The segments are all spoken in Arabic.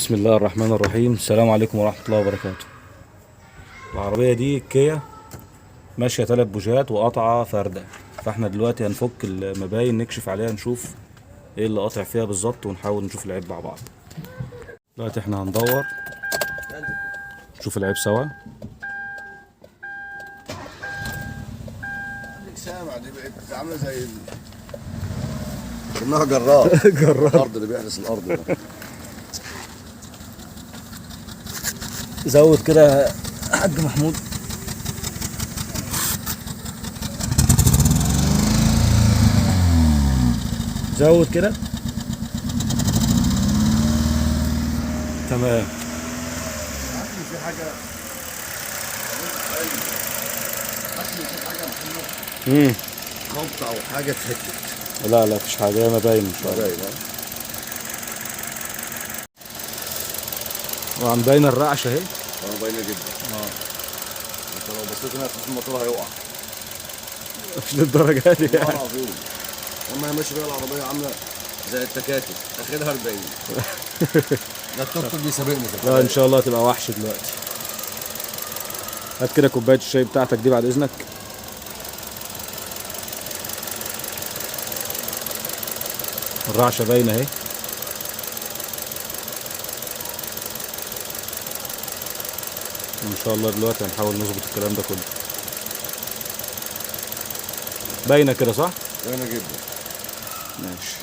بسم الله الرحمن الرحيم. السلام عليكم ورحمة الله وبركاته. العربية دي كيا ماشية 3 بوجات وقطعة فردة، فاحنا دلوقتي هنفك المباين نكشف عليها نشوف ايه اللي قاطع فيها بالظبط ونحاول نشوف العيب مع بعض. دلوقتي احنا هندور نشوف العيب سوا. سامع دي بقت عامله زي كأنها جرار جرار الارض اللي بيحرس الارض ده. زود كده يا حاج محمود. زود كده. تمام. في حاجه خبطه او حاجه اتهكت. لا مفيش حاجة، هي مباين ان شاء الله. باين وعم باين الرعشة اهي. باينه جدا. انت لو بصيت هنا في الموتور هيقع. مش للدرجة دي والله يعني. العظيم لما هي ماشيه بيها العربيه عامله زي التكاتك اخرها 40. ده التوك توك بيسابقني في لا ان شاء الله تبقى وحش دلوقتي. هات كده كوباية الشاي بتاعتك دي بعد اذنك. الرعشة باينة اهي. ان شاء الله دلوقتي هنحاول نظبط الكلام ده كله. باينة كده صح؟ باينه جدا. ماشي.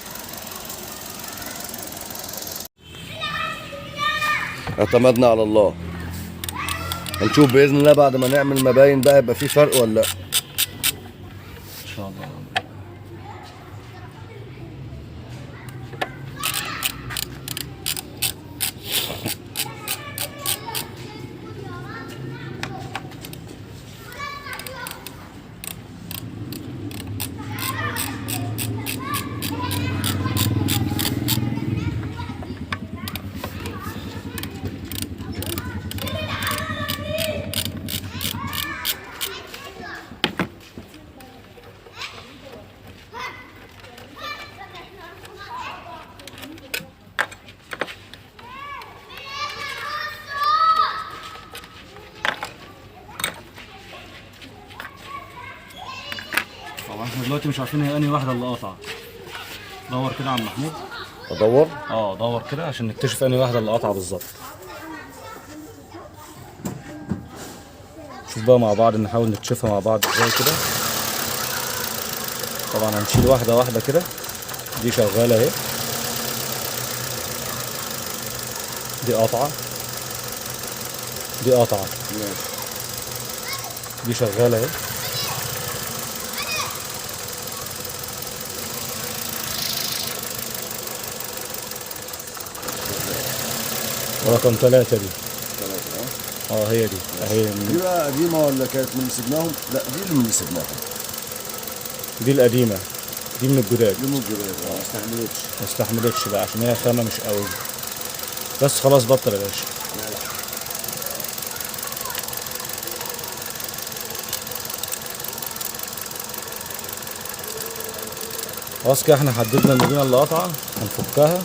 اعتمدنا على الله. هنشوف باذن الله بعد ما نعمل مباين بقى يبقى في فرق ولا لا. ان شاء الله. طبعا احنا دلوقتي مش عارفين هي انهي واحدة اللي قاطعة. دور كده يا عم محمود. ادور. دور كده عشان نكتشف انهي واحدة اللي قاطعة بالظبط. شوف بقى مع بعض، نحاول نكتشفها مع بعض ازاي كده. طبعا هنشيل واحدة واحدة كده. دي شغالة اهي. دي قاطعة. دي قاطعة. ماشي. دي شغالة اهي. رقم 3 دي. ثلاثة هي دي اهي. دي بقى قديمة ولا كانت من اللي سيبناهم؟ لا دي اللي من اللي سيبناهم. دي القديمة. دي من الجداد. دي من الجداد ما استحملتش. ما استحملتش بقى عشان هي خامة مش قوي. بس خلاص بطل يا باشا. خلاص كده احنا حددنا المدينة اللي قاطعة. هنفكها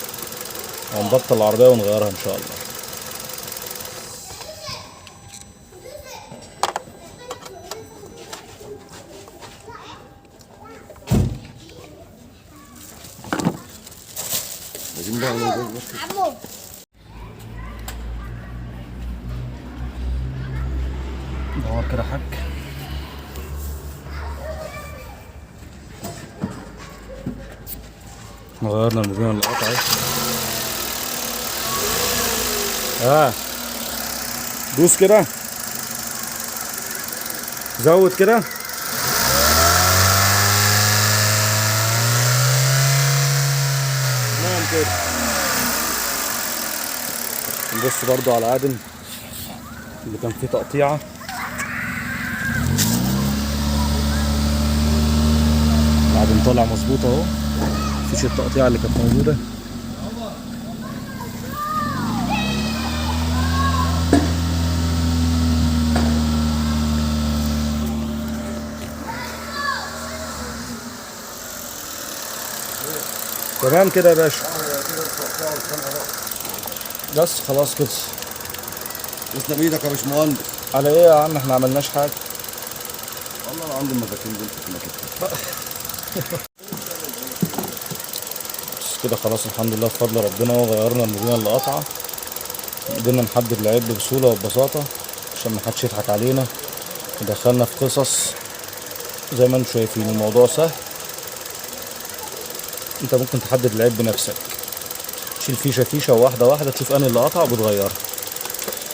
ونبطل العربية ونغيرها ان شاء الله. عايزين بقى نجيب بس. دور كده حاج. احنا غيرنا المدينة اللي قاطعة. دوس كده. زود كده. تمام كده. نبص برضو على عادل اللي كان فيه تقطيعة. العادل طالع مظبوط اهو. مفيش التقطيعة اللي كانت موجودة. تمام كده يا باشا. بس خلاص كده. تسلم ايدك يا باشمهندس. على ايه يا عم، احنا عملناش حاجه. والله انا عندي المفاتيح دول في المكتب. بس كده خلاص الحمد لله بفضل ربنا، وغيرنا المدينه اللي قطعه. قدرنا نحدد العيب بسهوله وببساطه عشان ما حدش يضحك علينا ودخلنا في قصص. زي ما انتم شايفين الموضوع سهل. انت ممكن تحدد العيب بنفسك، تشيل فيشه فيشه واحده واحده، تشوف انهي اللي قطع وبتغيرها.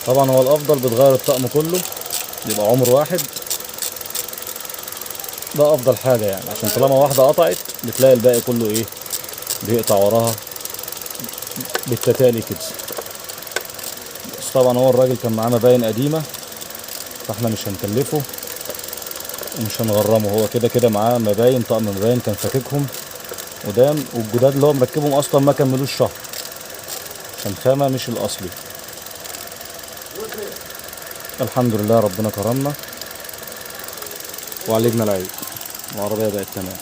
طبعا هو الافضل بتغير الطقم كله، يبقى عمر واحد. ده افضل حاجه يعني، عشان طالما واحده قطعت بتلاقي الباقي كله ايه، بيقطع وراها بالتتالي كده. بس طبعا هو الراجل كان معاه مباين قديمه، فاحنا مش هنكلفه ومش هنغرمه. هو كده كده معاه مباين، طقم مباين كان فاككهم قدام، والجداد اللي هو مركبهم اصلا ما كملوش شهر عشان خامه مش الاصلي. الحمد لله ربنا كرمنا وعالجنا العيب، والعربيه بقت تمام.